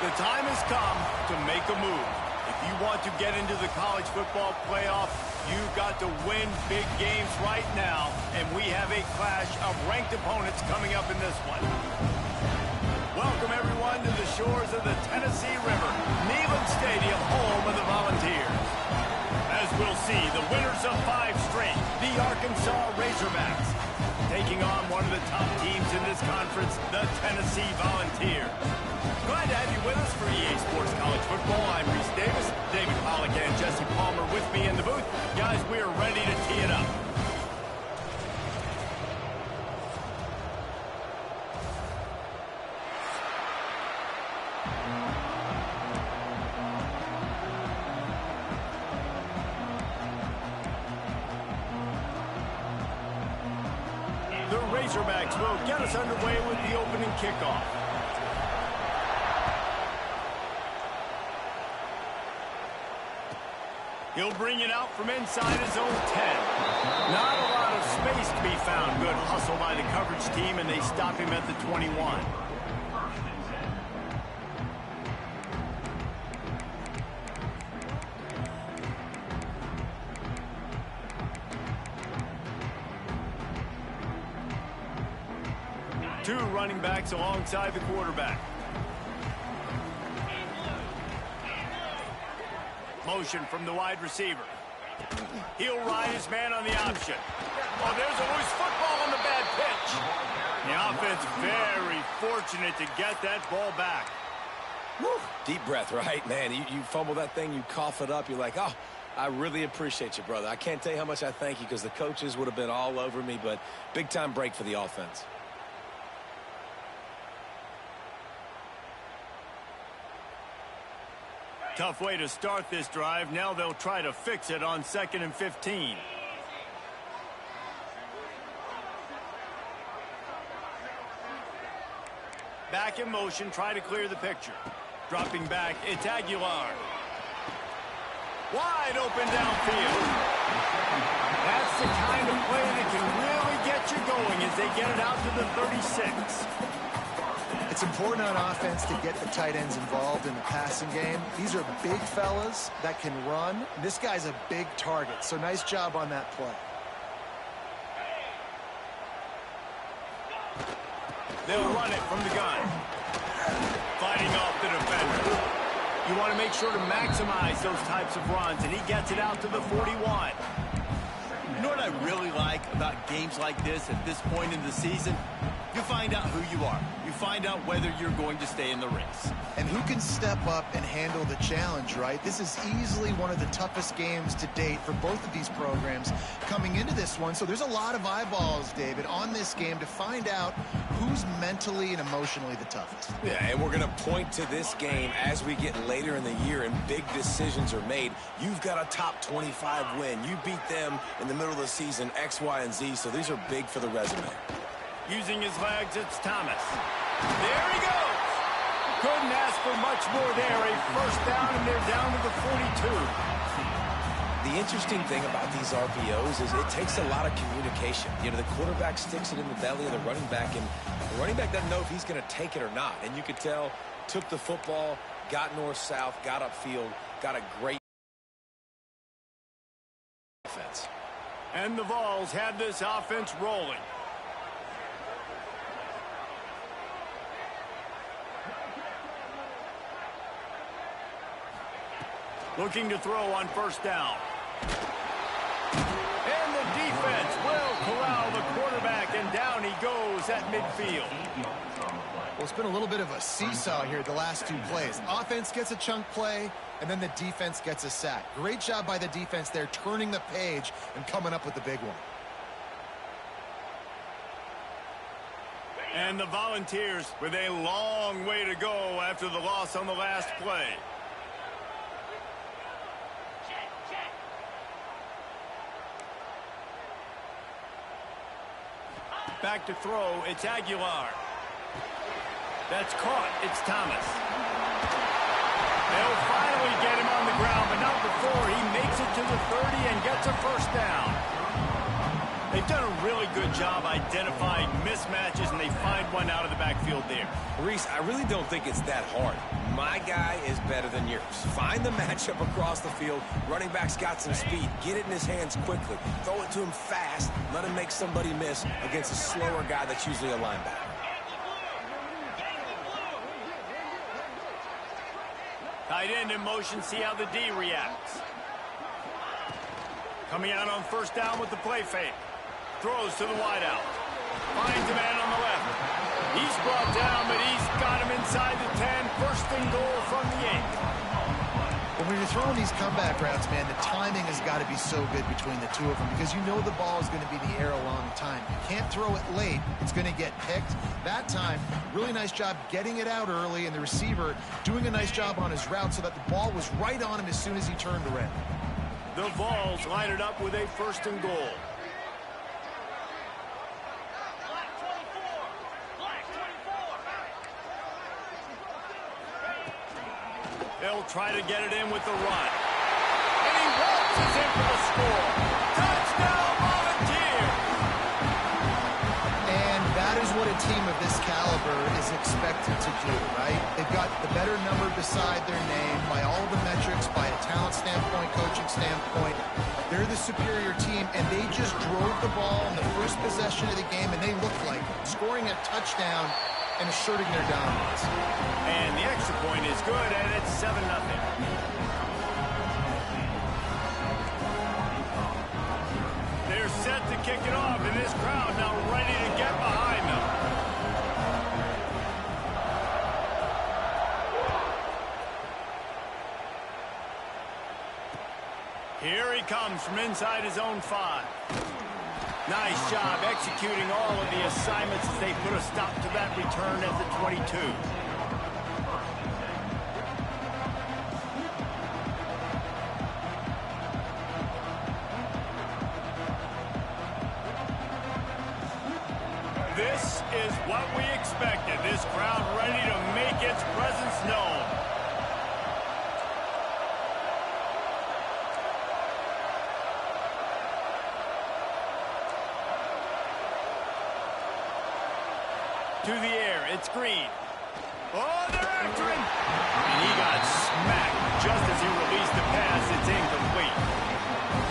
The time has come to make a move. If you want to get into the college football playoff, you've got to win big games right now, and we have a clash of ranked opponents coming up in this one. Welcome, everyone, to the shores of the Tennessee River, Neyland Stadium, home of the Volunteers. As we'll see, the winners of 5 straight, the Arkansas Razorbacks, taking on one of the top teams in this conference, the Tennessee Volunteers. Glad to have you with us for EA Sports College Football. I'm Reese Davis, David Pollack and Jesse Palmer with me in the booth. Guys, we are ready to tee it up. The Razorbacks will get us underway with the opening kickoff. He'll bring it out from inside his own 10. Not a lot of space to be found. Good hustle by the coverage team, and they stop him at the 21. Two running backs alongside the quarterback. Motion from the wide receiver. He'll ride his man on the option. Oh, there's a loose football on the bad pitch. The offense very fortunate to get that ball back. Woo. Deep breath, right? Man, you fumble that thing, you cough it up, you're like, oh, I really appreciate you, brother. I can't tell you how much I thank you because the coaches would have been all over me, but big-time break for the offense. Tough way to start this drive. Now they'll try to fix it on 2nd and 15. Back in motion, try to clear the picture. Dropping back, it's Aguilar. Wide open downfield. That's the kind of play that can really get you going as they get it out to the 36. It's important on offense to get the tight ends involved in the passing game. These are big fellas that can run. This guy's a big target, so nice job on that play. They'll run it from the gun. Fighting off the defender. You want to make sure to maximize those types of runs, and he gets it out to the 41. You know what I really like about games like this at this point in the season? You find out who you are. You find out whether you're going to stay in the race. And who can step up and handle the challenge, right? This is easily one of the toughest games to date for both of these programs coming into this one. So there's a lot of eyeballs, David, on this game to find out who's mentally and emotionally the toughest. Yeah, and we're going to point to this game as we get later in the year and big decisions are made. You've got a top 25 win. You beat them in the middle of the season, X, Y, and Z, so these are big for the resume. Using his legs, it's Thomas. There he goes. Couldn't ask for much more there. A first down, and they're down to the 42. The interesting thing about these RPOs is it takes a lot of communication. You know, the quarterback sticks it in the belly of the running back, and the running back doesn't know if he's going to take it or not. And you could tell, took the football, got north-south, got upfield, got a great offense. And the Vols have this offense rolling. Looking to throw on first down. And the defense will corral the quarterback, and down he goes at midfield. Well, it's been a little bit of a seesaw here the last 2 plays. Offense gets a chunk play, and then the defense gets a sack. Great job by the defense there, turning the page and coming up with the big one. And the Volunteers with a long way to go after the loss on the last play. Back to throw, it's Aguilar. That's caught, it's Thomas. They'll finally get him on the ground, but not before he makes it to the 30 and gets a first down. They've done a really good job identifying mismatches, and they find one out of the backfield there. Reese, I really don't think it's that hard. My guy is better than yours. Find the matchup across the field. Running back's got some speed. Get it in his hands quickly. Throw it to him fast. Let him make somebody miss against a slower guy that's usually a linebacker. Tight end in motion, see how the D reacts. Coming out on first down with the play fake. Throws to the wideout. Finds a man on the left. He's brought down, but he's got him inside the 10. First and goal from the 8. When you're throwing these comeback routes, man, the timing has got to be so good between the two of them because you know the ball is going to be in the air a long time. You can't throw it late. It's going to get picked. That time, really nice job getting it out early, and the receiver doing a nice job on his route so that the ball was right on him as soon as he turned around. The Vols line it up with a first and goal. They'll try to get it in with the run. And he waltzes in for the score. Touchdown, Volunteer! And that is what a team of this caliber is expected to do, right? They've got the better number beside their name by all the metrics, by a talent standpoint, coaching standpoint. They're the superior team, and they just drove the ball in the first possession of the game, and they looked like scoring a touchdown and asserting their dominance. And the extra point is good, and it's 7-0. They're set to kick it off, and this crowd now ready to get behind them. Here he comes from inside his own 5. Nice job executing all of the assignments as they put a stop to that return at the 22. This is what we expected. This crowd ready to make its presence known. To the air, it's Green. Oh, they're after him! And he got smacked just as he released the pass. It's incomplete.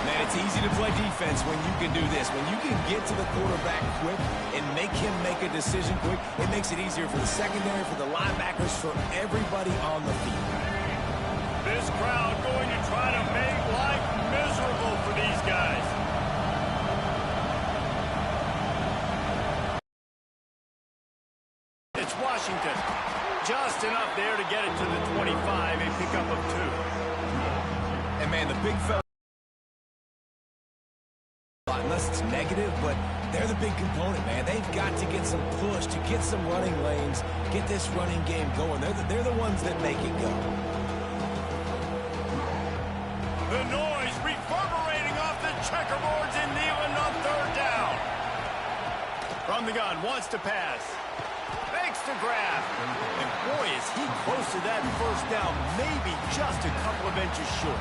Man, it's easy to play defense when you can do this. When you can get to the quarterback quick and make him make a decision quick, it makes it easier for the secondary, for the linebackers, for everybody on the field. This crowd going to try to make life miserable for these guys. Washington. Just enough there to get it to the 25, a pickup of 2. And man, the big fella, unless it's negative, but they're the big component, man. They've got to get some push, to get some running lanes, get this running game going. They're the ones that make it go. The noise reverberating off the checkerboards in Neyland on third down. From the gun, wants to pass. Fakes to grab. And boy, is he close to that first down, maybe just a couple of inches short.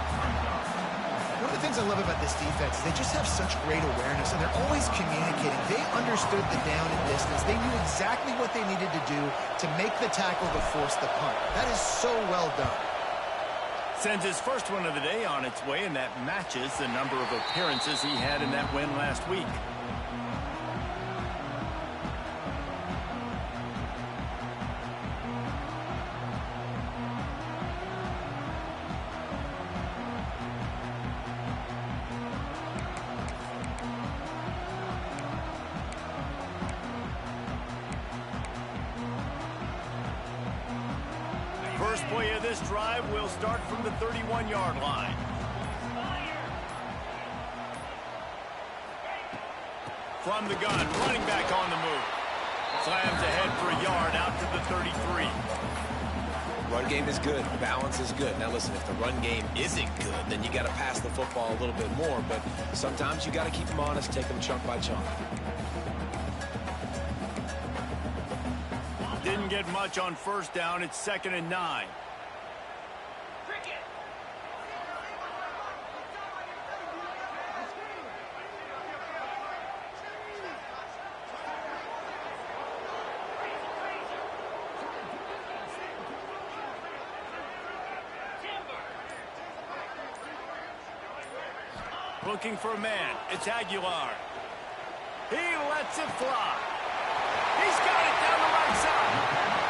One of the things I love about this defense is they just have such great awareness, and they're always communicating. They understood the down and distance. They knew exactly what they needed to do to make the tackle to force the punt. That is so well done. Sends his first one of the day on its way, and that matches the number of appearances he had in that win last week. First play of this drive will start from the 31-yard line. From the gun, running back on the move. Slams ahead for a yard out to the 33. Run game is good. Balance is good. Now listen, if the run game isn't good, then you got to pass the football a little bit more. But sometimes you got to keep them honest, take them chunk by chunk. Didn't get much on first down. It's 2nd and 9. looking for a man. It's Aguilar. He lets it fly. He's got it down the right side.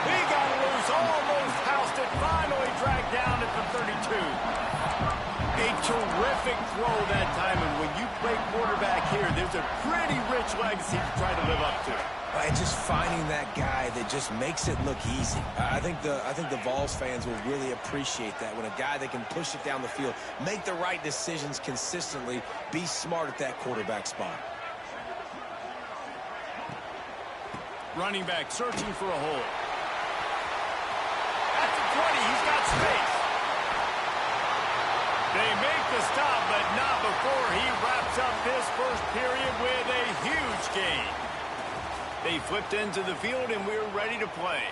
He got loose, almost housed it, finally dragged down at the 32. A terrific throw that time, and when you play quarterback here, there's a pretty rich legacy to try to live up to. And just finding that guy that just makes it look easy. I think the Vols fans will really appreciate that, when a guy that can push it down the field, make the right decisions consistently, be smart at that quarterback spot. Running back searching for a hole. At the 20, he's got space. They make the stop, but not before he wraps up this first period with a huge gain. They flipped into the field, and we're ready to play.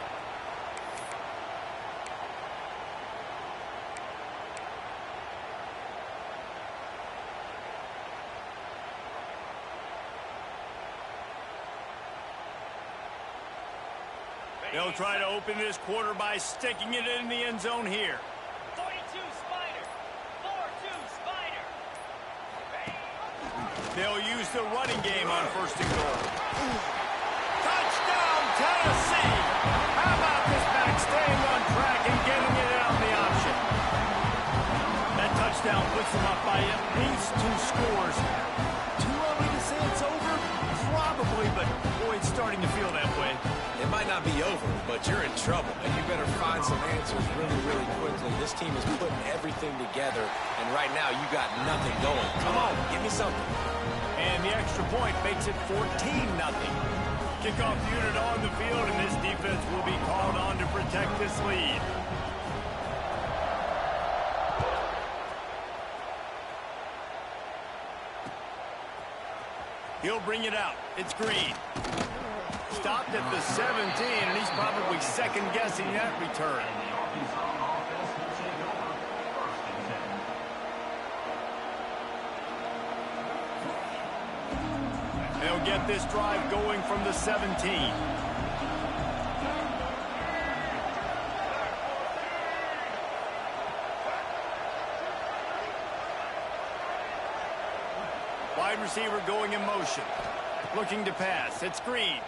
They'll try to open this quarter by sticking it in the end zone here. 42 Spider. 4-2 Spider. They'll use the running game on first and goal. Touchdown, Tennessee! How about this back staying on track and getting it out the option? That touchdown puts them up by at least 2 scores. Too early to say it's over? Probably, but boy, it's starting to feel that way. It might not be over, but you're in trouble, and you better find some answers really, really quickly. This team is putting everything together, and right now you got nothing going. Come on, give me something. And the extra point makes it 14-0. Kickoff unit on the field, and this defense will be called on to protect this lead. He'll bring it out. It's Green. Stopped at the 17, and he's probably second-guessing that return. They'll get this drive going from the 17. Wide receiver going in motion. Looking to pass. It's Green.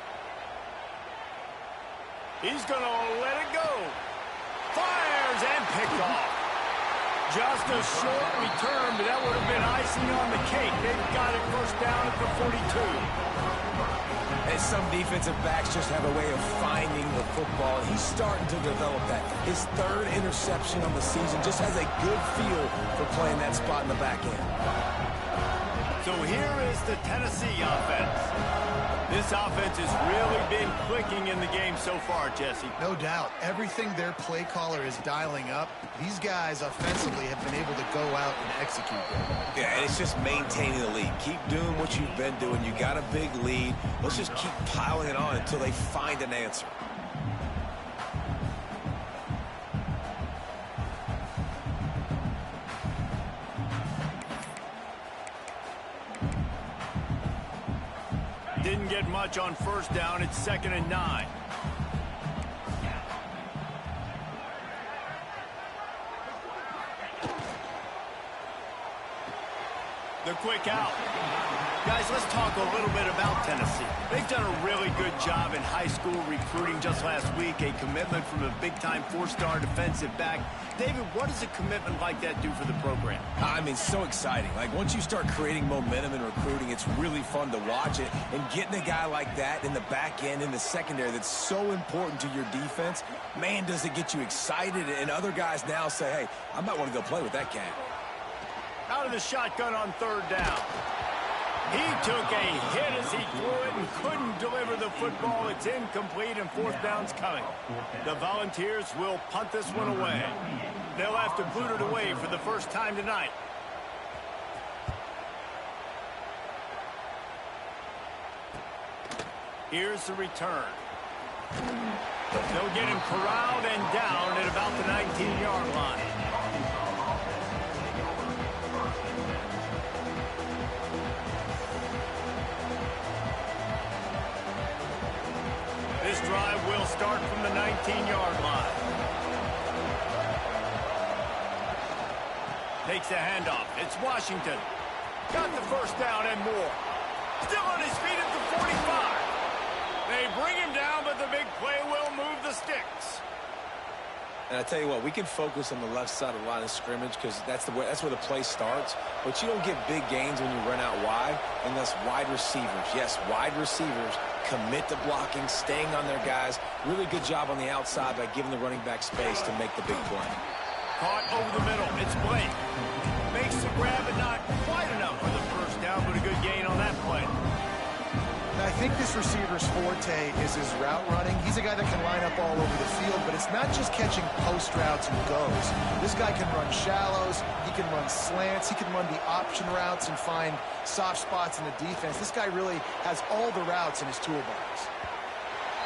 He's going to let it go. Fires and picked off. Just a short return, but that would have been icing on the cake. They've got it first down at the 42. And some defensive backs just have a way of finding the football. He's starting to develop that. His 3rd interception on the season, just has a good feel for playing that spot in the back end. So here is the Tennessee offense. This offense has really been clicking in the game so far, Jesse. No doubt. Everything their play caller is dialing up, these guys offensively have been able to go out and execute them. Yeah, and it's just maintaining the lead. Keep doing what you've been doing. You got a big lead. Let's just keep piling it on until they find an answer. Didn't get much on first down. It's 2nd and 9. The quick out. Guys, let's talk a little bit about Tennessee. They've done a really good job in high school recruiting just last week. A commitment from a big-time 4-star defensive back. David, what does a commitment like that do for the program? I mean, so exciting. Like, once you start creating momentum in recruiting, it's really fun to watch it. And getting a guy like that in the back end, in the secondary, that's so important to your defense, man, does it get you excited. And other guys now say, hey, I might want to go play with that cat. Out of the shotgun on 3rd down. He took a hit as he threw it and couldn't deliver the football. It's incomplete, and 4th down's coming. The Volunteers will punt this one away. They'll have to boot it away for the first time tonight. Here's the return. They'll get him corralled and down at about the 19-yard line. This drive will start from the 19-yard line. Takes the handoff. It's Washington. Got the first down and more. Still on his feet at the 45. They bring him down, but the big play will move the sticks. And I tell you what, we can focus on the left side of the line of scrimmage because that's where the play starts. But you don't get big gains when you run out wide unless wide receivers, yes, wide receivers, commit to blocking, staying on their guys. Really good job on the outside by giving the running back space to make the big play. Caught over the middle. It's Blake. Makes the grab, but not quite enough for the first down, but a good gain on that play. I think this receiver's forte is his route running. He's a guy that can line up all over the field, but it's not just catching post routes and goes. This guy can run shallows, he can run slants, he can run the option routes and find soft spots in the defense. This guy really has all the routes in his toolbox.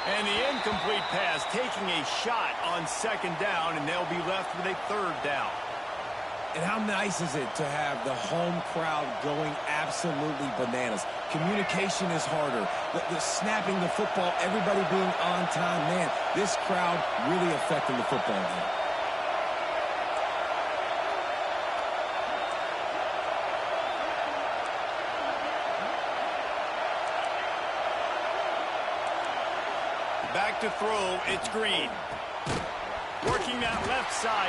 And the incomplete pass taking a shot on second down, and they'll be left with a third down. And how nice is it to have the home crowd going absolutely bananas? Communication is harder. The snapping the football, everybody being on time. Man, this crowd really affecting the football game. Back to throw, it's Green. Working that left side.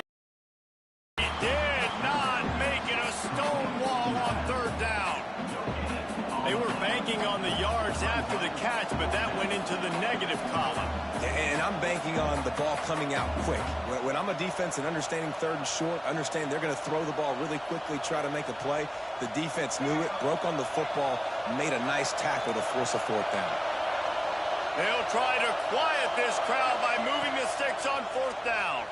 He did not make it a stone wall on third down. They were banking on the yards after the catch, but that went into the negative column. And I'm banking on the ball coming out quick. When I'm a defense and understanding third and short, understand they're going to throw the ball really quickly, try to make a play. The defense knew it, broke on the football, made a nice tackle to force a fourth down. They'll try to quiet this crowd by moving the sticks on fourth down.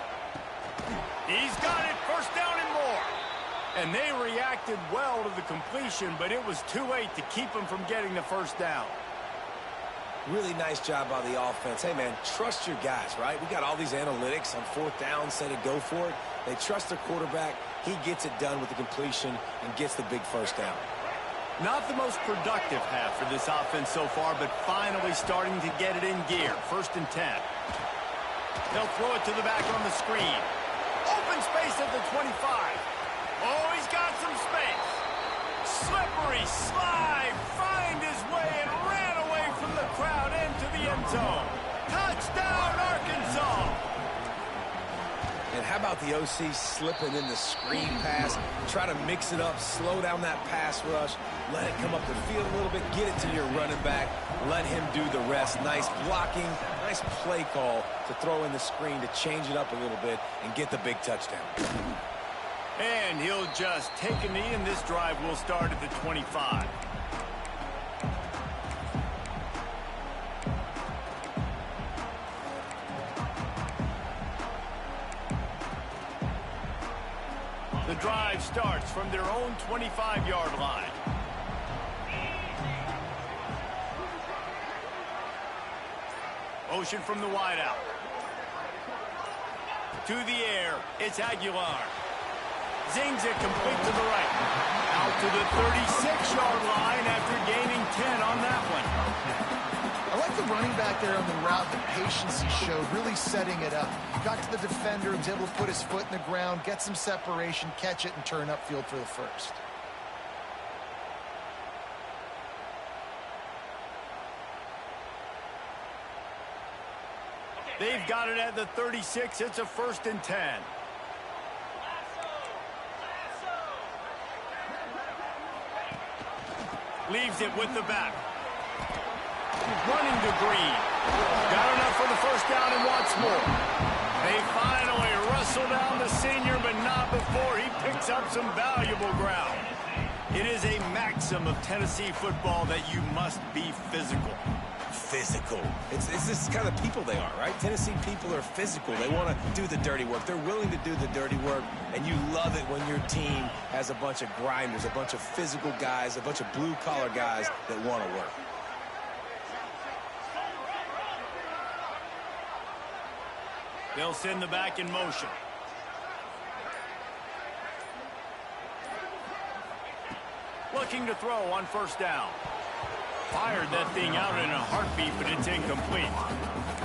He's got it, first down and more. And they reacted well to the completion, but it was too late to keep them from getting the first down. Really nice job by the offense. Hey, man, trust your guys, right? We got all these analytics on fourth down, say to go for it. They trust their quarterback. He gets it done with the completion and gets the big first down. Not the most productive half for this offense so far, but finally starting to get it in gear. First and 10. They'll throw it to the back on the screen. Open space at the 25. Oh, he's got some space. Slippery slide. Find his way and ran away from the crowd into the end zone. Touchdown, Arkansas. And how about the OC slipping in the screen pass? Try to mix it up, slow down that pass rush, let it come up the field a little bit, get it to your running back, let him do the rest. Nice blocking, nice play call to throw in the screen to change it up a little bit and get the big touchdown. And he'll just take a knee, and this drive will start at the 25. The drive starts from their own 25-yard line. Motion from the wideout. To the air, it's Aguilar. Zings it complete to the right. Out to the 36-yard line after gaining 10 on that one. I like the running back there on the route, the patience he showed, really setting it up. Got to the defender, was able to put his foot in the ground, get some separation, catch it, and turn upfield for the first. They've got it at the 36. It's a first and 10. Leaves it with the back. Running to Green. Got enough for the first down and wants more. They finally wrestle down the senior, but not before he picks up some valuable ground. It is a maxim of Tennessee football that you must be physical. Physical. It's this kind of people they are, right? Tennessee people are physical. They want to do the dirty work. They're willing to do the dirty work, and you love it when your team has a bunch of grinders, a bunch of physical guys, a bunch of blue-collar guys that want to work. They'll send the back in motion. Looking to throw on first down. Fired that thing out in a heartbeat, but it's incomplete.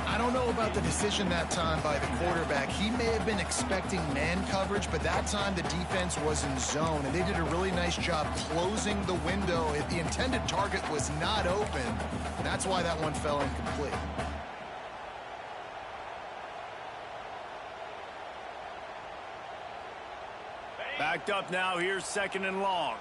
I don't know about the decision that time by the quarterback. He may have been expecting man coverage, but that time the defense was in zone, and they did a really nice job closing the window. The intended target was not open. That's why that one fell incomplete. Backed up now. Here's 2nd and long.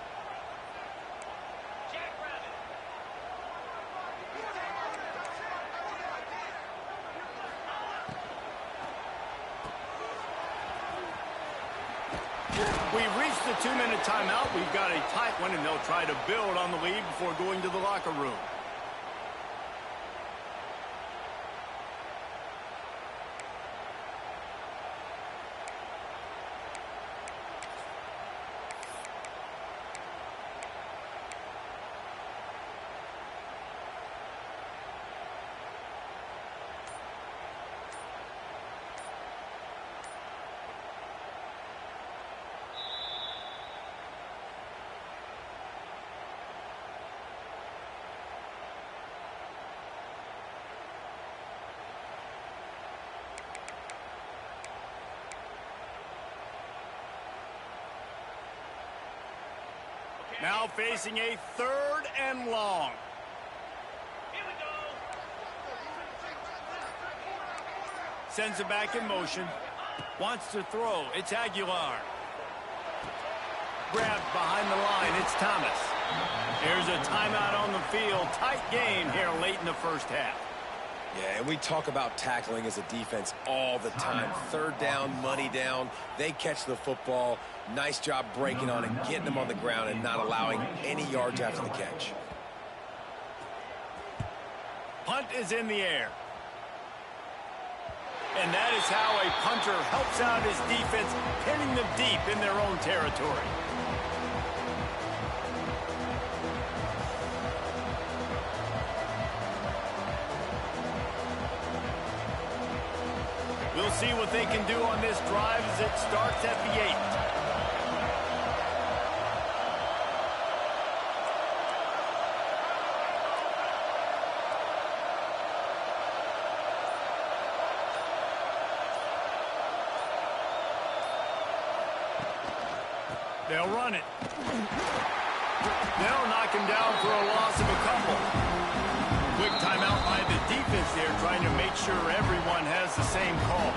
We've reached the 2-minute timeout. We've got a tight one, and they'll try to build on the lead before going to the locker room. Now facing a 3rd and long. Here we go. Sends it back in motion. Wants to throw. It's Aguilar. Grabbed behind the line. It's Thomas. There's a timeout on the field. Tight game here late in the first half. Yeah, and we talk about tackling as a defense all the time. 3rd down, money down. They catch the football. Nice job breaking on it, getting them on the ground, and not allowing any yards after the catch. Punt is in the air. And that is how a punter helps out his defense, pinning them deep in their own territory. We'll see what they can do on this drive as it starts at the 8. They'll run it. They'll knock him down for a loss of a couple. Quick timeout by the defense there, trying to make sure everyone has the same call.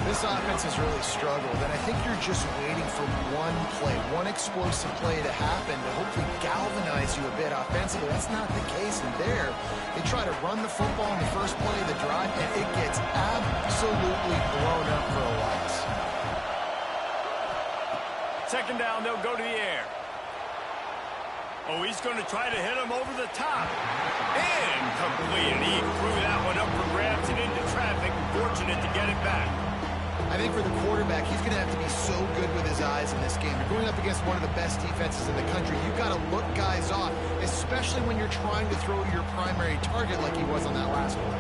This offense has really struggled, and I think you're just waiting for one play, one explosive play to happen to hopefully galvanize you a bit offensively. That's not the case in there. They try to run the football in the first play of the drive, and it gets absolutely blown up for a loss. 2nd down, they'll go to the air. Oh, he's going to try to hit him over the top. Incomplete. He threw that one up for grabs and into traffic. Fortunate to get it back. I think for the quarterback, he's going to have to be so good with his eyes in this game. You're going up against one of the best defenses in the country. You've got to look guys off, especially when you're trying to throw to your primary target like he was on that last one.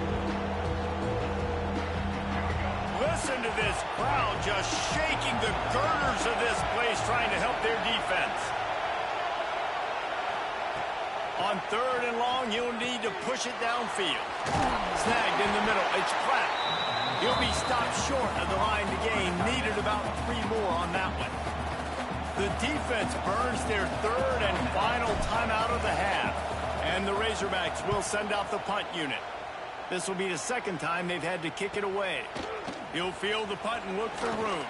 Listen to this crowd just shaking the girders of this place, trying to help their defense. On 3rd and long, he'll need to push it downfield. Snagged in the middle. It's Pratt. He'll be stopped short of the line to gain. Needed about 3 more on that one. The defense burns their 3rd and final timeout of the half. And the Razorbacks will send out the punt unit. This will be the 2nd time they've had to kick it away. He'll field the punt and look for room.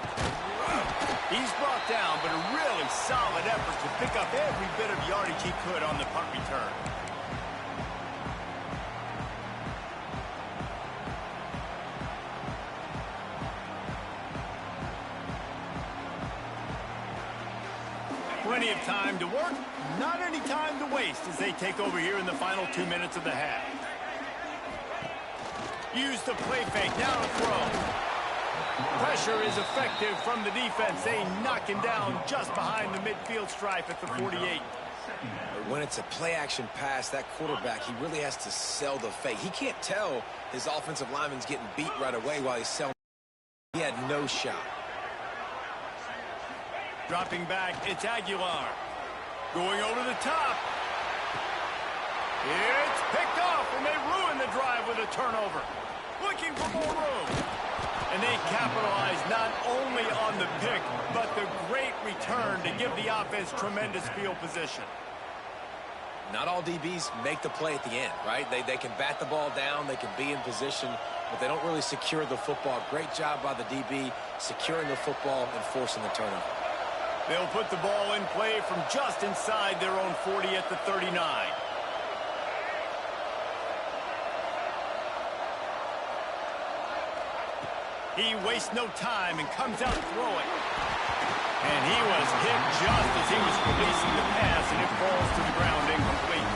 He's brought down, but a really solid effort to pick up every bit of yardage he could on the punt return. Plenty of time to work, not any time to waste as they take over here in the final 2 minutes of the half. Use the play fake, now to throw. Pressure is effective from the defense. They knock him down just behind the midfield stripe at the 48. When it's a play-action pass, that quarterback, he really has to sell the fake. He can't tell his offensive lineman's getting beat right away while he's selling. He had no shot. Dropping back, it's Aguilar. Going over the top. It's picked off, and they ruin the drive with a turnover. Looking for more room. And they capitalize not only on the pick, but the great return to give the offense tremendous field position. Not all DBs make the play at the end, right? They can bat the ball down, they can be in position, but they don't really secure the football. Great job by the DB securing the football and forcing the turnover. They'll put the ball in play from just inside their own 40 at the 39. He wastes no time and comes out throwing. And he was hit just as he was releasing the pass, and it falls to the ground incomplete.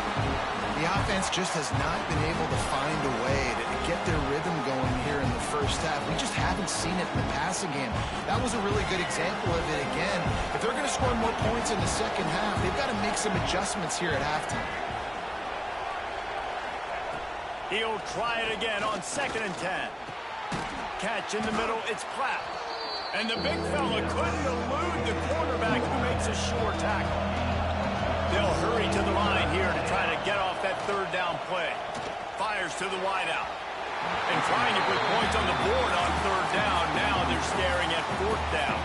The offense just has not been able to find a way to get their rhythm going here in the first half. We just haven't seen it in the passing game. That was a really good example of it again. If they're going to score more points in the second half, they've got to make some adjustments here at halftime. He'll try it again on 2nd and 10. Catch in the middle, it's Platt. And the big fella couldn't elude the quarterback who makes a sure tackle. They'll hurry to the line here to try to get off that 3rd down play. Fires to the wideout. And trying to put points on the board on 3rd down. Now they're staring at 4th down.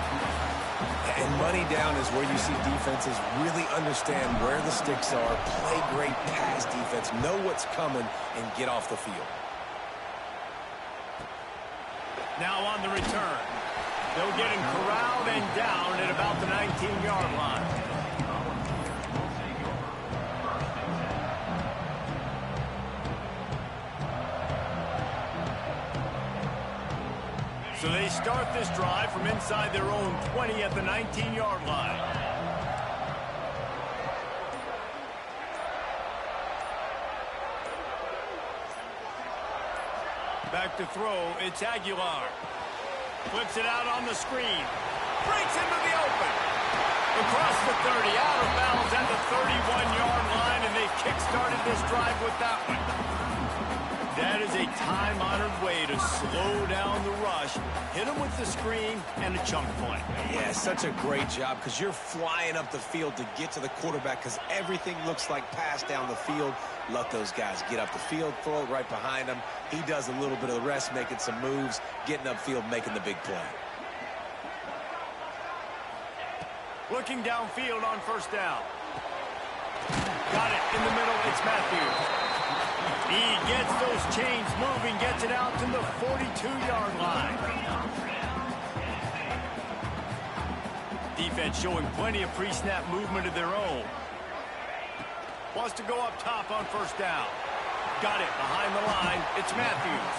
And money down is where you see defenses really understand where the sticks are, play great pass defense, know what's coming, and get off the field. Now on the return. They'll get him corralled and down at about the 19-yard line. So they start this drive from inside their own 20 at the 19-yard line. Back to throw, it's Aguilar. Flips it out on the screen. Breaks into the open. Across the 30, out of bounds at the 31-yard line, and they've kick-started this drive with that one. That is a time-honored way to slow down the rush, hit them with the screen, and a chunk play. Yeah, such a great job because you're flying up the field to get to the quarterback because everything looks like pass down the field. Let those guys get up the field, throw it right behind him. He does a little bit of the rest, making some moves, getting upfield, making the big play. Looking downfield on 1st down. Got it in the middle, it's Matthews. He gets those chains moving, gets it out to the 42-yard line. Defense showing plenty of pre-snap movement of their own. Wants to go up top on 1st down. Got it behind the line. It's Matthews.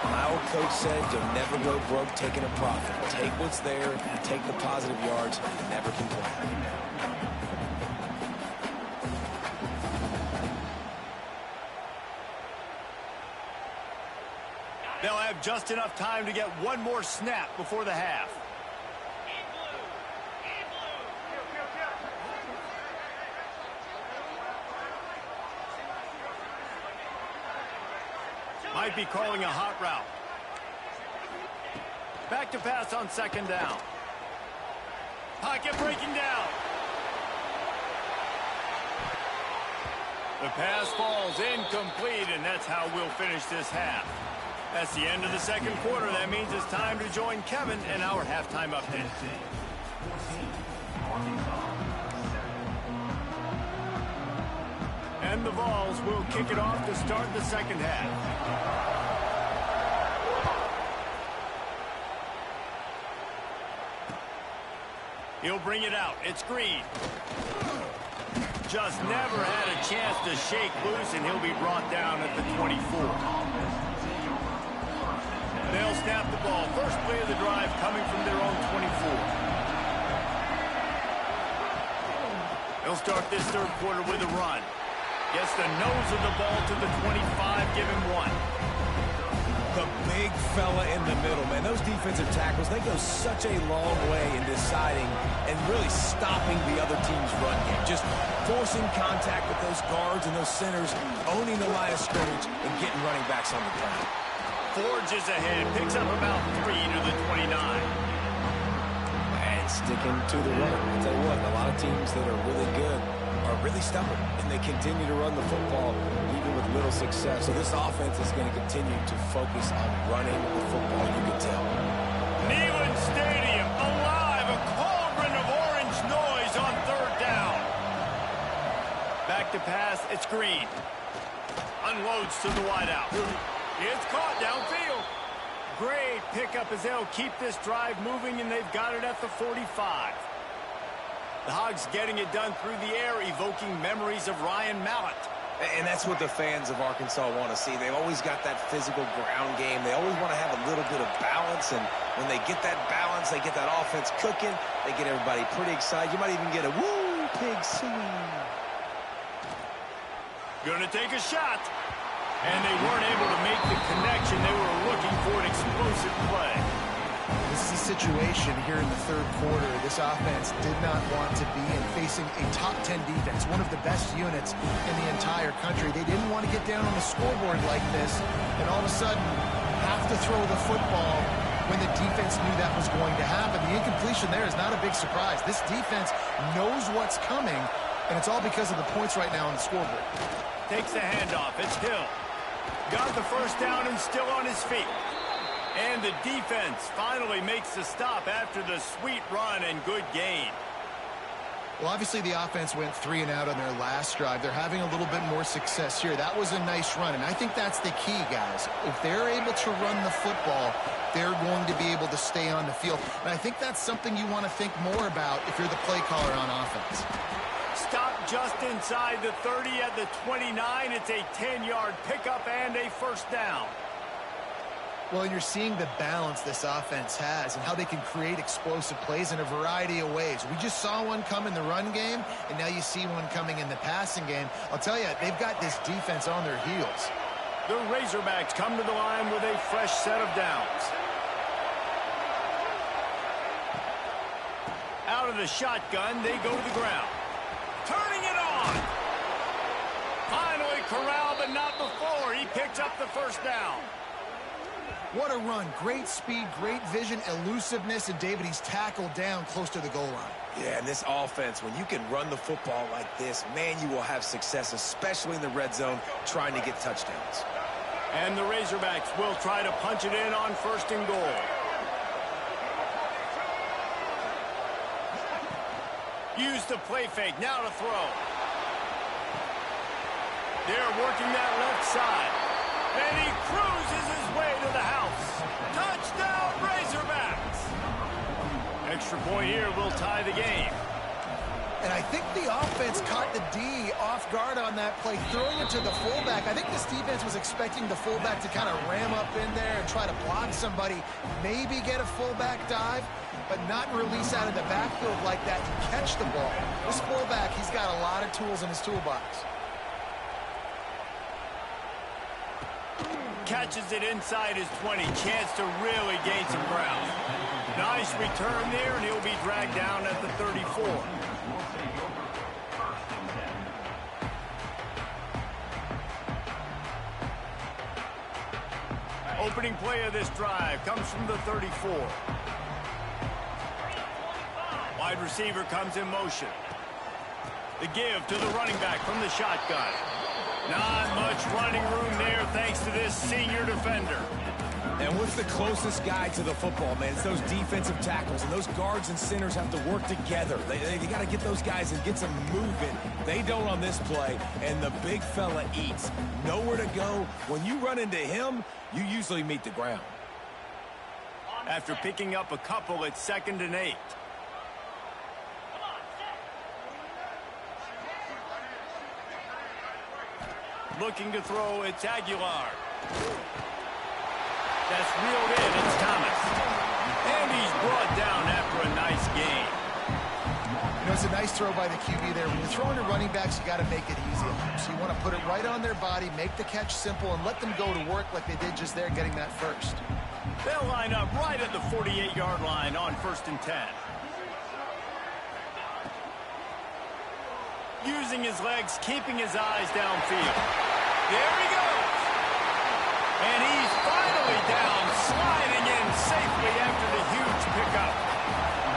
My old coach said you'll never go broke taking a profit. Take what's there, take the positive yards, and never complain. They'll have just enough time to get one more snap before the half. Might be calling a hot route. Back to pass on 2nd down. Pocket breaking down. The pass falls incomplete, and that's how we'll finish this half. That's the end of the 2nd quarter. That means it's time to join Kevin in our halftime update. And the Vols will kick it off to start the 2nd half. He'll bring it out. It's Green. Just never had a chance to shake loose, and he'll be brought down at the 24. They'll snap the ball. First play of the drive coming from their own 24. They'll start this 3rd quarter with a run. Gets the nose of the ball to the 25, give him 1. The big fella in the middle, man. Those defensive tackles, they go such a long way in deciding and really stopping the other team's run game. Just forcing contact with those guards and those centers, owning the line of scrimmage, and getting running backs on the ground. Forges ahead, picks up about 3 to the 29. And sticking to the run. I'll tell you what, a lot of teams that are really good are really stubborn, and they continue to run the football even with little success. So this offense is going to continue to focus on running the football, you can tell. Neyland Stadium, alive, a cauldron of orange noise on third down. Back to pass, it's Green. Unloads to the wideout. It's caught downfield. Great pickup as they'll keep this drive moving, and they've got it at the 45. The Hogs getting it done through the air, evoking memories of Ryan Mallett. And that's what the fans of Arkansas want to see. They've always got that physical ground game. They always want to have a little bit of balance, and when they get that balance, they get that offense cooking, they get everybody pretty excited. You might even get a woo, pig swing. Gonna take a shot. And they weren't able to make the connection. They were looking for an explosive play. This is a situation here in the third quarter. This offense did not want to be in, facing a top 10 defense, one of the best units in the entire country. They didn't want to get down on the scoreboard like this and all of a sudden have to throw the football when the defense knew that was going to happen. The incompletion there is not a big surprise. This defense knows what's coming, and it's all because of the points right now on the scoreboard. Takes the handoff. It's Hill. Got the first down and still on his feet. And the defense finally makes the stop after the sweet run and good gain. Well, obviously the offense went 3 and out on their last drive. They're having a little bit more success here. That was a nice run, and I think that's the key, guys. If they're able to run the football, they're going to be able to stay on the field. And I think that's something you want to think more about if you're the play caller on offense. Stop just inside the 30 at the 29. It's a 10-yard pickup and a first down. Well, you're seeing the balance this offense has and how they can create explosive plays in a variety of ways. We just saw one come in the run game, and now you see one coming in the passing game. I'll tell you, they've got this defense on their heels. The Razorbacks come to the line with a fresh set of downs. Out of the shotgun, they go to the ground. Turning it on. Finally corralled, but not before. He picks up the first down. What a run. Great speed, great vision, elusiveness, and David, he's tackled down close to the goal line. Yeah, and this offense, when you can run the football like this, man, you will have success, especially in the red zone, trying to get touchdowns. And the Razorbacks will try to punch it in on first and goal. Use the play fake, now to throw. They're working that left side. And he cruises his way to the house. Touchdown, Razorbacks! Extra point here will tie the game. And I think the offense caught the D off guard on that play, throwing it to the fullback. I think this defense was expecting the fullback to kind of ram up in there and try to block somebody, maybe get a fullback dive, but not release out of the backfield like that and catch the ball. This fullback, he's got a lot of tools in his toolbox. Catches it inside his 20. Chance to really gain some ground. Nice return there, and he'll be dragged down at the 34. Opening play of this drive comes from the 34. Wide receiver comes in motion. The give to the running back from the shotgun. Not much running room there thanks to this senior defender. And what's the closest guy to the football, man? It's those defensive tackles, and those guards and centers have to work together. They got to get those guys and get some movement. They don't on this play, and the big fella eats. Nowhere to go. When you run into him, you usually meet the ground. After picking up a couple, it's 2nd and 8. Looking to throw, it's Aguilar. That's reeled in, it's Thomas. And he's brought down after a nice gain. You know, it's a nice throw by the QB there. When you're throwing to running backs, you got to make it easy. So you want to put it right on their body, make the catch simple, and let them go to work like they did just there, getting that first. They'll line up right at the 48-yard line on 1st and 10. Using his legs, keeping his eyes downfield. There he goes. And he's finally down, sliding in safely after the huge pickup.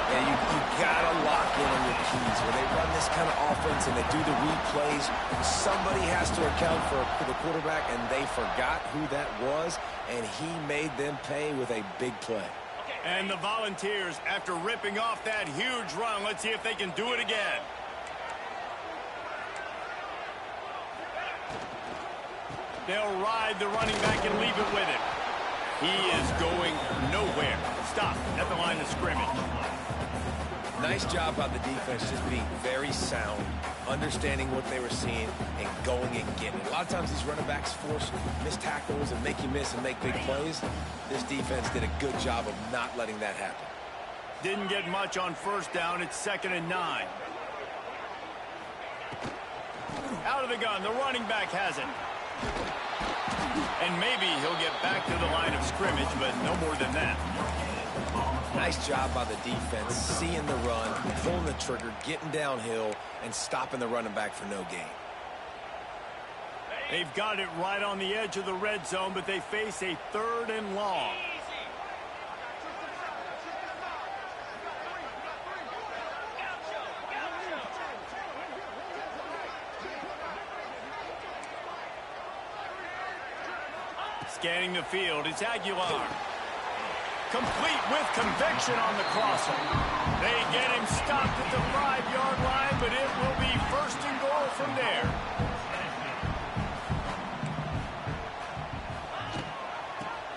Yeah, you got to lock in on your keys When they run this kind of offense and they do the replays, somebody has to account for the quarterback, and they forgot who that was, and he made them pay with a big play. And the Volunteers, after ripping off that huge run, let's see if they can do it again. They'll ride the running back and leave it with him. He is going nowhere. Stop at the line of scrimmage. Nice job by the defense, just being very sound, understanding what they were seeing, and going and getting it. A lot of times these running backs force missed tackles and make you miss and make big plays. This defense did a good job of not letting that happen. Didn't get much on first down. It's 2nd and 9. Out of the gun. The running back has it. And maybe he'll get back to the line of scrimmage, but no more than that. Nice job by the defense, seeing the run, pulling the trigger, getting downhill, and stopping the running back for no gain. They've got it right on the edge of the red zone, but they face a 3rd and long. Scanning the field, it's Aguilar. Complete with conviction on the crosser. They get him stopped at the 5-yard line, but it will be 1st and goal from there.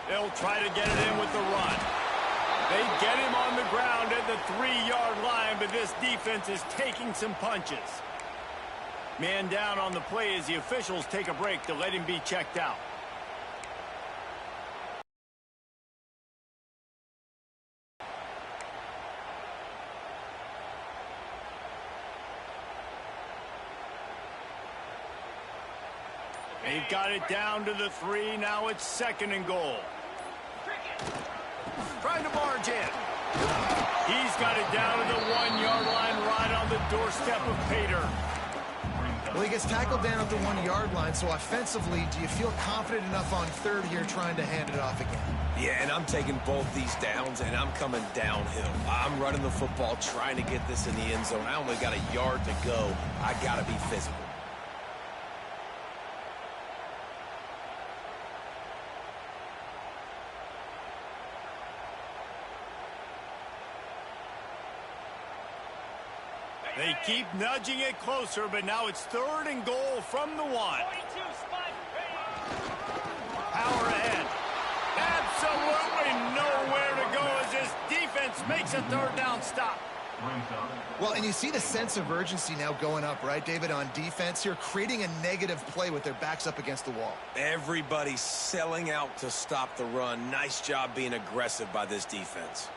They'll try to get it in with the run. They get him on the ground at the 3-yard line, but this defense is taking some punches. Man down on the play as the officials take a break to let him be checked out. They've got it down to the 3. Now it's 2nd and goal. Trying to barge in. He's got it down to the 1-yard line right on the doorstep of Pater. Well, he gets tackled down at the 1-yard line, so offensively, do you feel confident enough on 3rd here trying to hand it off again? Yeah, and I'm taking both these downs, and I'm coming downhill. I'm running the football, trying to get this in the end zone. I only got a yard to go. I got to be physical. They keep nudging it closer, but now it's 3rd and goal from the 1. Power ahead. Absolutely nowhere to go as this defense makes a 3rd down stop. Well, and you see the sense of urgency now going up, right, David, on defense here, creating a negative play with their backs up against the wall. Everybody's selling out to stop the run. Nice job being aggressive by this defense.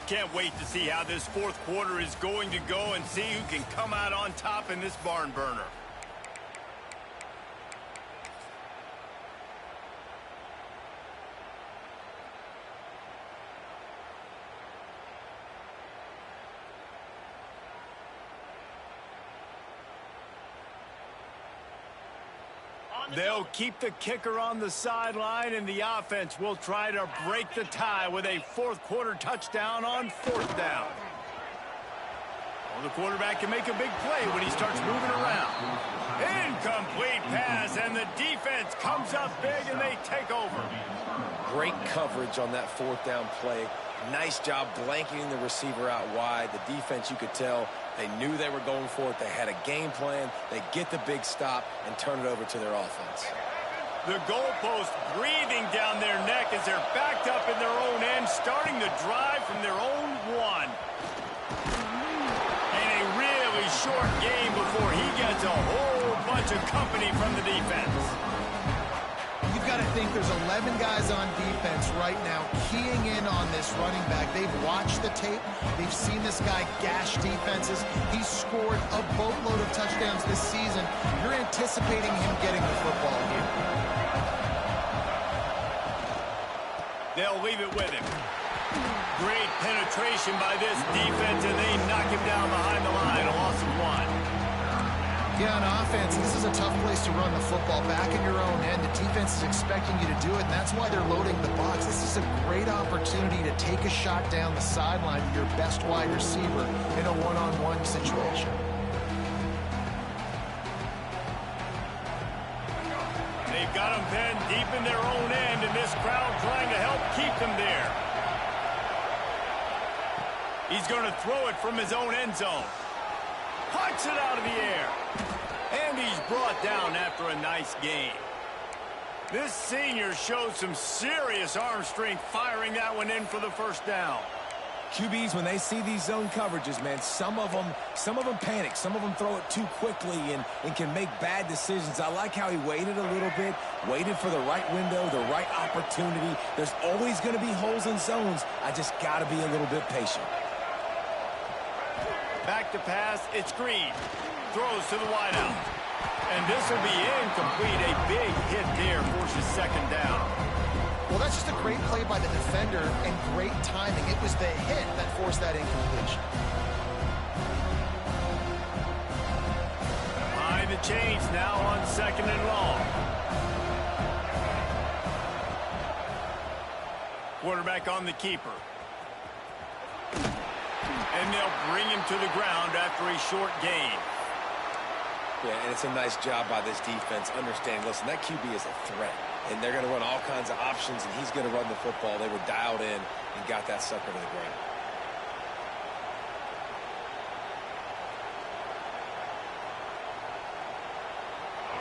Can't wait to see how this 4th quarter is going to go and see who can come out on top in this barn burner. They'll keep the kicker on the sideline, and the offense will try to break the tie with a 4th quarter touchdown on 4th down. Well, the quarterback can make a big play when he starts moving around. Incomplete pass, and the defense comes up big, and they take over. Great coverage on that 4th down play. Nice job blanketing the receiver out wide. The defense, you could tell, they knew they were going for it. They had a game plan. They get the big stop and turn it over to their offense. The goalpost breathing down their neck as they're backed up in their own end, starting the drive from their own 1. And a really short game before he gets a whole bunch of company from the defense. You've got to think there's 11 guys on defense right now keying in on this running back. They've watched the tape. They've seen this guy gash defenses. He's scored a boatload of touchdowns this season. You're anticipating him getting the football here. They'll leave it with him. Great penetration by this defense, and they knock him down behind the line. A loss of 1. Yeah, on offense, this is a tough place to run the football. Back in your own end, the defense is expecting you to do it, and that's why they're loading the box. This is a great opportunity to take a shot down the sideline to your best wide receiver in a one-on-one situation. They've got him pinned deep in their own end, and this crowd trying to help keep them there. He's going to throw it from his own end zone. Punch it out of the air. And he's brought down after a nice game. This senior shows some serious arm strength firing that one in for the first down. QBs, when they see these zone coverages, man, some of them panic. Some of them throw it too quickly and can make bad decisions. I like how he waited a little bit, waited for the right window, the right opportunity. There's always going to be holes in zones. I just got to be a little bit patient. Back to pass, it's Green. Throws to the wideout. And this will be incomplete. A big hit there forces second down. Well, that's just a great play by the defender and great timing. It was the hit that forced that incompletion. Behind the chains now on 2nd and long. Quarterback on the keeper. And they'll bring him to the ground after a short gain. Yeah, and it's a nice job by this defense. Understand, listen, that QB is a threat. And they're going to run all kinds of options, and he's going to run the football. They were dialed in and got that sucker to the ground.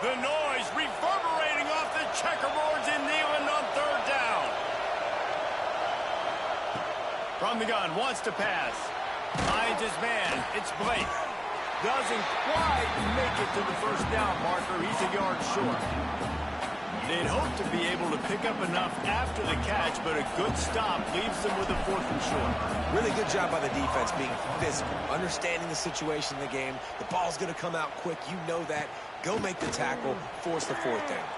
The noise reverberating off the checkerboards in Neyland on 3rd down. From the gun, wants to pass. Finds his man. It's Blake. Doesn't quite make it to the first down marker. He's a yard short. They'd hope to be able to pick up enough after the catch, but a good stop leaves them with a 4th and short. Really good job by the defense being physical, understanding the situation in the game. The ball's going to come out quick. You know that. Go make the tackle, force the 4th down.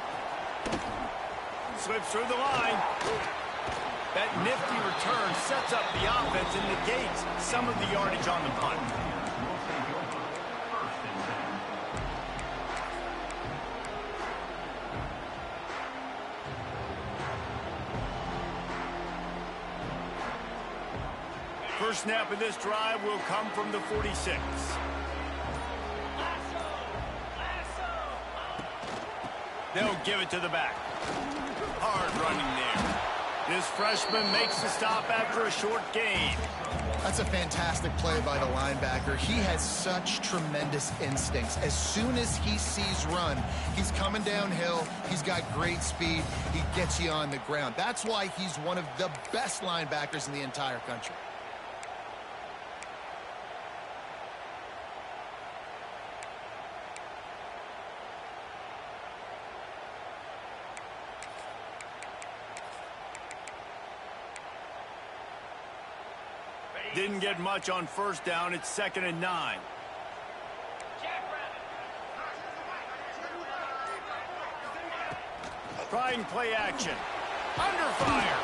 Slips through the line. That nifty return sets up the offense and negates some of the yardage on the punt. First snap of this drive will come from the 46. They'll give it to the back. Hard running there. This freshman makes the stop after a short gain. That's a fantastic play by the linebacker. He has such tremendous instincts. As soon as he sees run, he's coming downhill. He's got great speed. He gets you on the ground. That's why he's one of the best linebackers in the entire country. Didn't get much on first down. It's 2nd and 9. Trying play action. Under fire.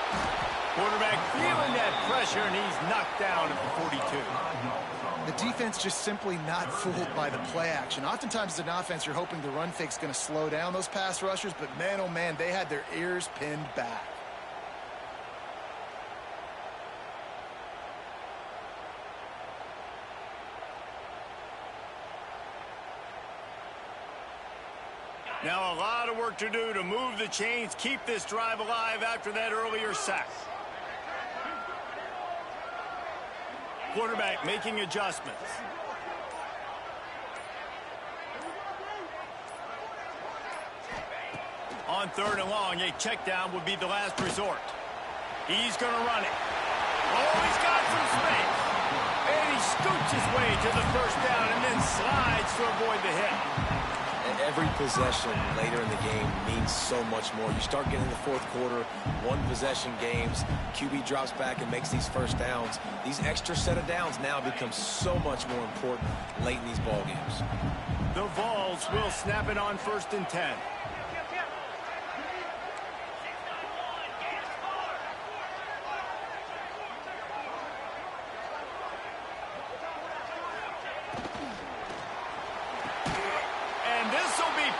Quarterback feeling that pressure, and he's knocked down at the 42. The defense just simply not fooled by the play action. Oftentimes as an offense, you're hoping the run fake's going to slow down those pass rushers, but man, oh man, they had their ears pinned back. Now a lot of work to do to move the chains, keep this drive alive after that earlier sack. Quarterback making adjustments. On 3rd and long, a check down would be the last resort. He's going to run it. Oh, he's got some space. And he scoots his way to the first down and then slides to avoid the hit. Every possession later in the game means so much more. You start getting the 4th quarter, 1-possession games, QB drops back and makes these first downs. These extra set of downs now become so much more important late in these ball games. The Vols will snap it on 1st and 10.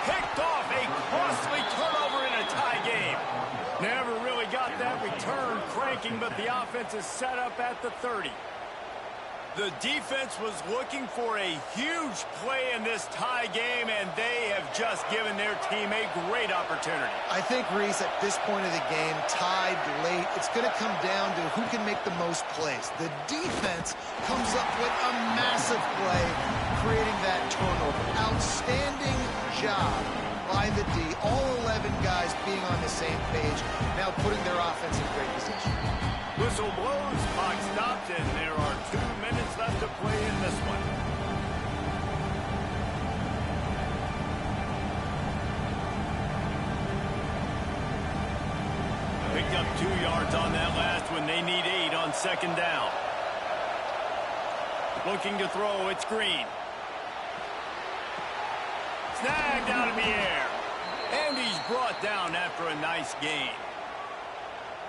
picked off a costly turnover in a tie game. Never really got that return cranking, but the offense is set up at the 30. The defense was looking for a huge play in this tie game, and they have just given their team a great opportunity. I think, Reese, at this point of the game, tied late, it's going to come down to who can make the most plays. The defense comes up with a massive play, creating that turnover. Outstanding job by the D. All 11 guys being on the same page, now putting their offense in great position. Whistle blows, clock stopped, and there are 2 minutes left to play in this one. Picked up 2 yards on that last one. They need 8 on second down. Looking to throw, it's Green. Snagged out of the air. And he's brought down after a nice gain.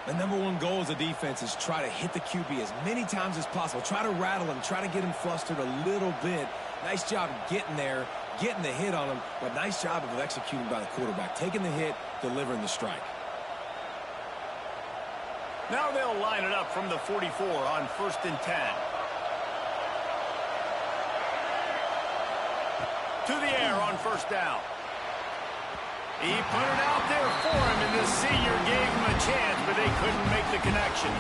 The #1 goal as a defense is try to hit the QB as many times as possible. Try to rattle him, try to get him flustered a little bit. Nice job getting there, getting the hit on him, but nice job of executing by the quarterback. Taking the hit, delivering the strike. Now they'll line it up from the 44 on 1st and 10. To the air on 1st down. He put it out there for him, and the senior gave him a chance, but they couldn't make the connection.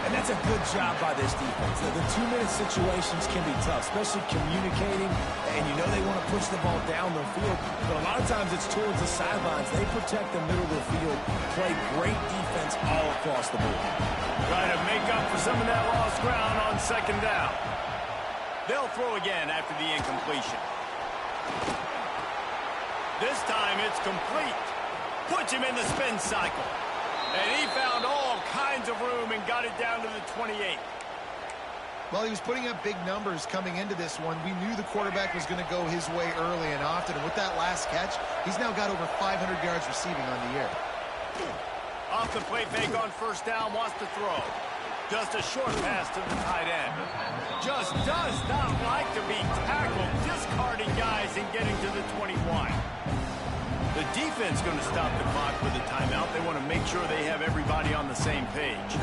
And that's a good job by this defense. The 2-minute situations can be tough, especially communicating, and you know they want to push the ball down the field, but a lot of times it's towards the sidelines. They protect the middle of the field, play great defense all across the board. Trying to make up for some of that lost ground on 2nd down. They'll throw again after the incompletion. This time it's complete. Puts him in the spin cycle. And he found all kinds of room and got it down to the 28. Well, he was putting up big numbers coming into this one. We knew the quarterback was going to go his way early and often. And with that last catch, he's now got over 500 yards receiving on the year. Off the play fake on 1st down, wants to throw. Just a short pass to the tight end. Just does not like to be tackled, discarding guys and getting to the 21. The defense going to stop the clock with a timeout. They want to make sure they have everybody on the same page.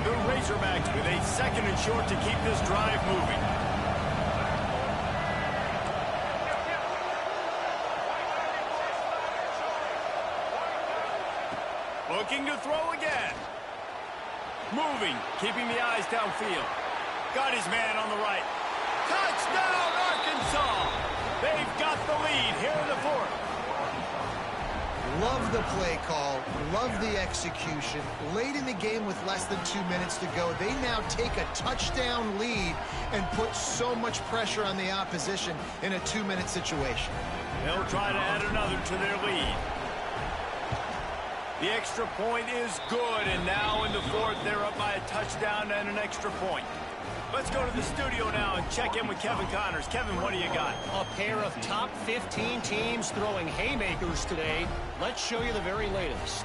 The Razorbacks with a 2nd and short to keep this drive moving. Looking to throw again. Moving, keeping the eyes downfield. Got his man on the right. Touchdown, Arkansas! They've got the lead here in the 4th. Love the play call. Love the execution. Late in the game with less than 2 minutes to go, they now take a touchdown lead and put so much pressure on the opposition in a 2-minute situation. They'll try to add another to their lead. The extra point is good, and now in the 4th, they're up by a touchdown and an extra point. Let's go to the studio now and check in with Kevin Connors. Kevin, what do you got? A pair of top 15 teams throwing haymakers today. Let's show you the very latest.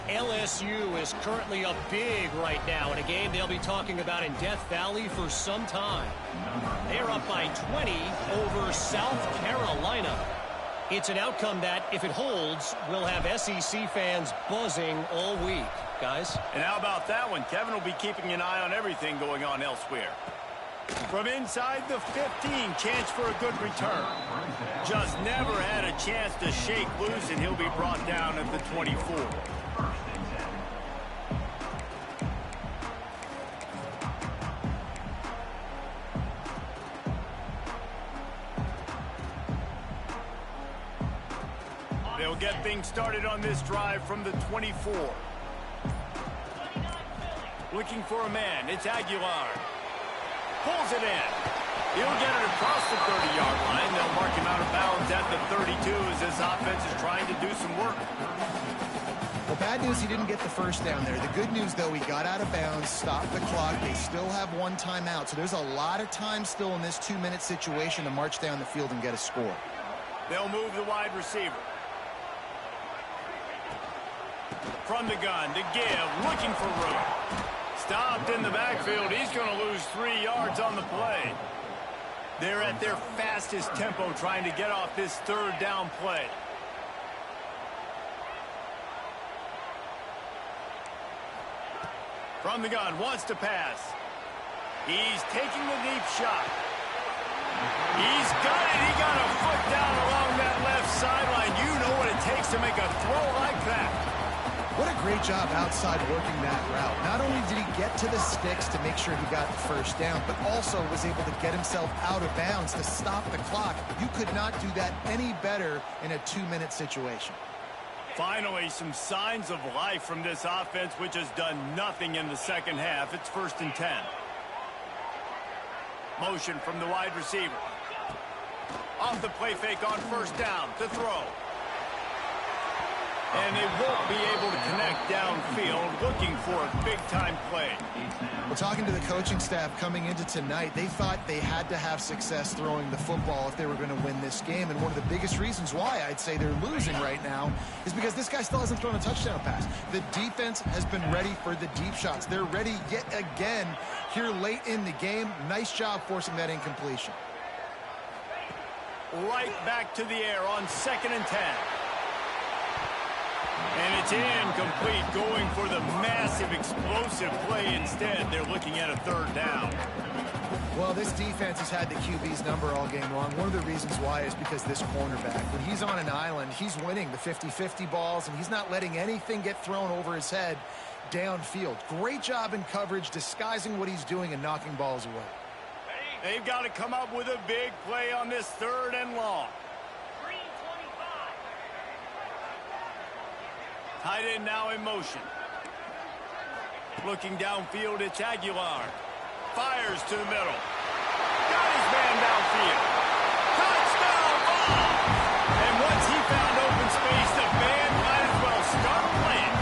LSU is currently up big right now in a game they'll be talking about in Death Valley for some time. They're up by 20 over South Carolina. It's an outcome that, if it holds, will have SEC fans buzzing all week. Guys? And how about that one? Kevin will be keeping an eye on everything going on elsewhere. From inside the 15, chance for a good return. Just never had a chance to shake loose, and he'll be brought down at the 24. They'll get things started on this drive from the 24. Looking for a man. It's Aguilar. Pulls it in. He'll get it across the 30-yard line. They'll mark him out of bounds at the 32 as this offense is trying to do some work. Well, bad news, he didn't get the first down there. The good news, though, he got out of bounds, stopped the clock. They still have one timeout. So there's a lot of time still in this 2-minute situation to march down the field and get a score. They'll move the wide receiver. From the gun to give, looking for room. Stopped in the backfield. He's going to lose 3 yards on the play. They're at their fastest tempo trying to get off this third down play. From the gun, wants to pass. He's taking the deep shot. He's got it. He got a foot down along that left sideline. You know what it takes to make a throw like that. What a great job outside working that route. Not only did he get to the sticks to make sure he got the first down, but also was able to get himself out of bounds to stop the clock. You could not do that any better in a 2-minute situation. Finally, some signs of life from this offense, which has done nothing in the second half. It's 1st and 10. Motion from the wide receiver. Off the play fake on 1st down to throw. And they won't be able to connect downfield, looking for a big-time play. Well, talking to the coaching staff coming into tonight, they thought they had to have success throwing the football if they were going to win this game. And one of the biggest reasons why I'd say they're losing right now is because this guy still hasn't thrown a touchdown pass. The defense has been ready for the deep shots. They're ready yet again here late in the game. Nice job forcing that incompletion. Right back to the air on 2nd and 10. And it's incomplete, going for the massive explosive play instead. They're looking at a 3rd down. Well, this defense has had the QB's number all game long. One of the reasons why is because this cornerback, when he's on an island, he's winning the 50-50 balls, and he's not letting anything get thrown over his head downfield. Great job in coverage, disguising what he's doing and knocking balls away. They've got to come up with a big play on this 3rd and long. Tight end now in motion. Looking downfield, it's Aguilar. Fires to the middle. Got his man downfield. Touchdown ball! And once he found open space, the band might as well start playing.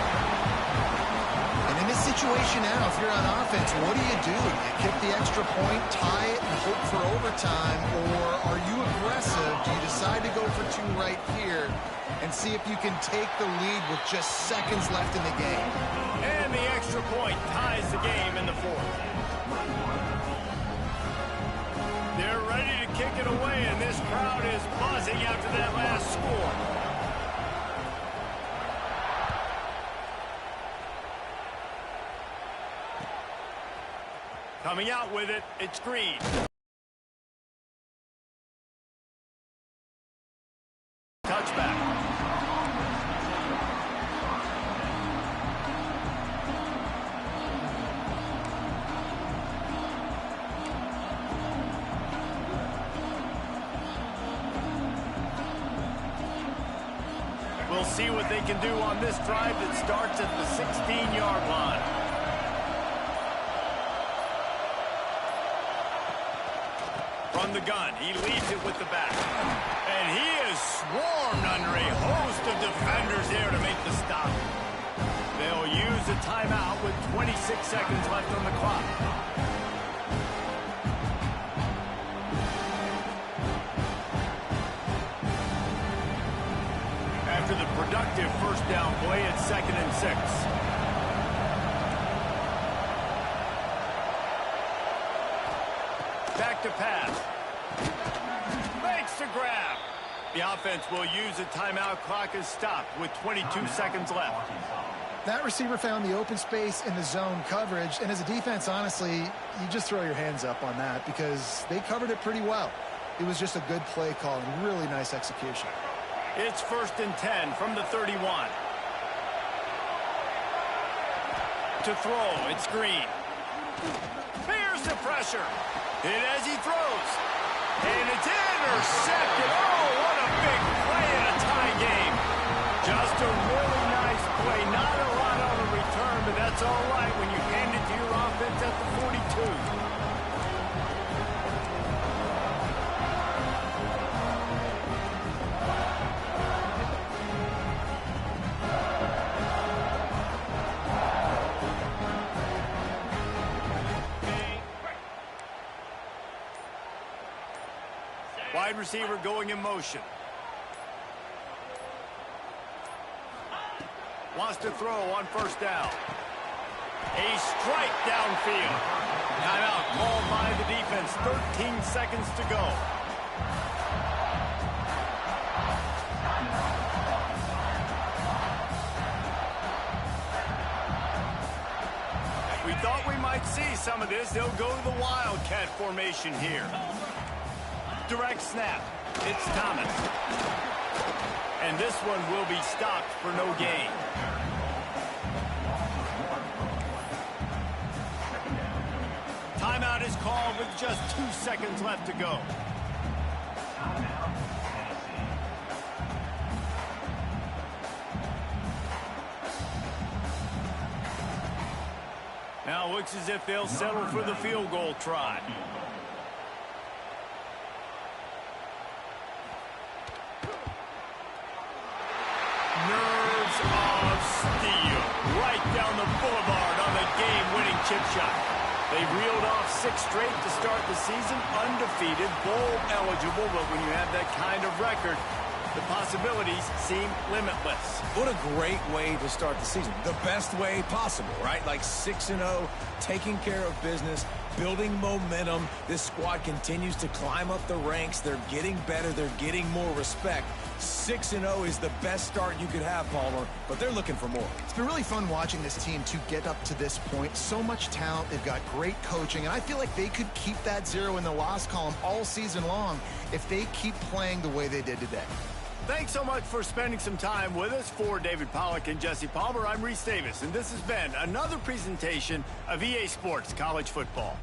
And in this situation now, if you're on offense, what do? You kick the extra point, tie it, and hope for overtime, or are you aggressive? Do you decide to go for 2 right here and see if you can take the lead with just seconds left in the game? And the extra point ties the game in the 4th. They're ready to kick it away, and this crowd is buzzing after that last score. Coming out with it, it's Green. Touchback. We'll see what they can do on this drive that starts at the 16-yard line. From the gun, he leaves it with the back. And he is swarmed under a host of defenders there to make the stop. They'll use a timeout with 26 seconds left on the clock. After the productive 1st down play, it's 2nd and 6. Back to pass. Makes the grab. The offense will use a timeout. Clock is stopped with 22 seconds left. That receiver found the open space in the zone coverage, and as a defense, honestly, you just throw your hands up on that because they covered it pretty well. It was just a good play call and really nice execution. It's 1st and 10 from the 31. To throw, it's Green. Here's the pressure. Hit as he throws. And it's intercepted. Oh, what a big play in a tie game. Just a really nice play. Not a lot on the return, but that's all right when you hand it to your offense at the 42. Wide receiver going in motion. Wants to throw on 1st down. A strike downfield. Timeout called by the defense. defense. 13 seconds to go. We thought we might see some of this. They'll go to the Wildcat formation here. Direct snap. It's Thomas. And this one will be stopped for no gain. Timeout is called with just 2 seconds left to go. Now it looks as if they'll settle for the field goal try. Nerves of steel. Right down the boulevard on the game-winning chip shot. They reeled off 6 straight to start the season, undefeated, bowl eligible, but when you have that kind of record, the possibilities seem limitless. What a great way to start the season. The best way possible, right? Like 6-0, taking care of business, building momentum. This squad continues to climb up the ranks. They're getting better. They're getting more respect. 6-0 is the best start you could have, Palmer, but they're looking for more. It's been really fun watching this team to get up to this point. So much talent. They've got great coaching, and I feel like they could keep that 0 in the loss column all season long if they keep playing the way they did today. Thanks so much for spending some time with us. For David Pollack and Jesse Palmer, I'm Reese Davis, and this has been another presentation of EA Sports College Football.